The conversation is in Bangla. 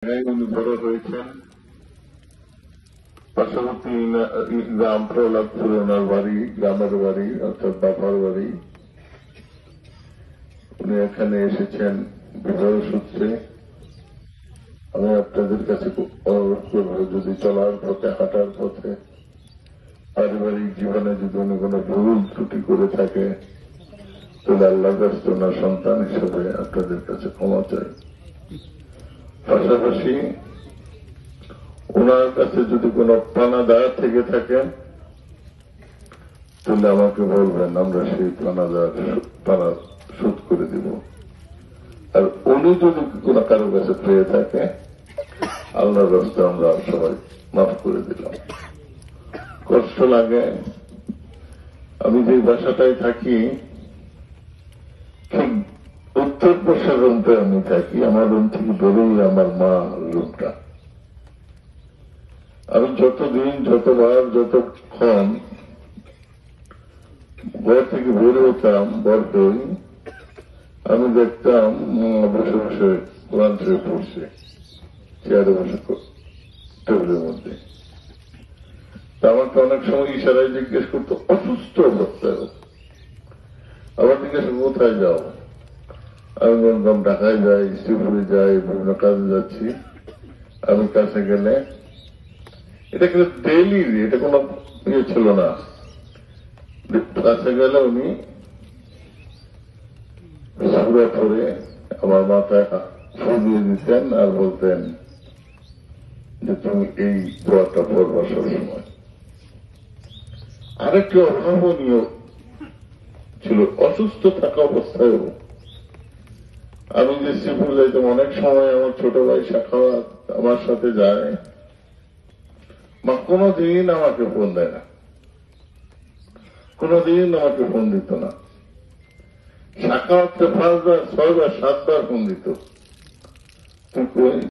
উনি বড় হয়েছেন। পার্শ্ববর্তী গ্রাম প্রহ্লাদপুর ওনার বাড়ি, গ্রামের বাড়ি অর্থাৎ বাবার বাড়ি। উনি এখানে এসেছেন বিবাহ সূত্রে। আমি আপনাদের কাছে অনুরোধ করব, যদি চলার পথে হাঁটার পথে পারিবারিক জীবনে যদি উনি কোনো ভুল ত্রুটি করে থাকে, তাহলে আল্লাহর কাছে ওনার সন্তান হিসেবে আপনাদের কাছে ক্ষমা চাই। পাশাপাশি ওনার কাছে যদি কোনো পানা দায় থেকে থাকে, তাহলে আমাকে বলবেন, আমরা সেই পানা শোধ করে দিব। আর উনি যদি কোনো কারো কাছে পেয়ে থাকে, আল্লাহর রাস্তায় আমরা সবাই মাফ করে দিলাম। কষ্ট লাগে। আমি যে বাসাটায় থাকি, ঠিক উত্তর পশ্চিম রুমটা আমি থাকি। আমার রুম থেকে বেরোই আমার মা রুমটা। আমি যতদিন, যতবার, যতক্ষণ ঘর থেকে বের হতাম, বর হই, আমি দেখতাম বসে বসে কোরআন শরীফ পড়ছে, চেয়ারে বসে টেবিলের মধ্যে। আমাকে অনেক সময় ইশারায় জিজ্ঞেস করতো, অসুস্থ অবস্থায়। আবার জিজ্ঞেস কোথায় যাও? আমি বলতাম ঢাকায় যাই, শ্রীপুরে যাই, বিভিন্ন কাজে যাচ্ছি। আমি কাছে গেলে, এটা কিন্তু ডেইলি, এটা কোন ইয়ে ছিল না। কাছে গেলে উনি সূরা পড়ে আমার মাথায় ফু দিয়ে দিতেন আর বলতেন যে তুমি এই দোয়াটা পড়বা সবসময়। আরেকটি অভাবনীয় ছিল, অসুস্থ থাকা অবস্থায়ও আমি যে শ্রীপুর যাইতাম, অনেক সময় আমার ছোট ভাই সাখাওয়াত আমার সাথে যায়, মা কোনদিন আমাকে ফোন দেয় না, কোনদিন আমাকে ফোন দিত না। সাখাওয়াতকে 5 বার, 6 বার, 7 বার ফোন দিত। তুই কই,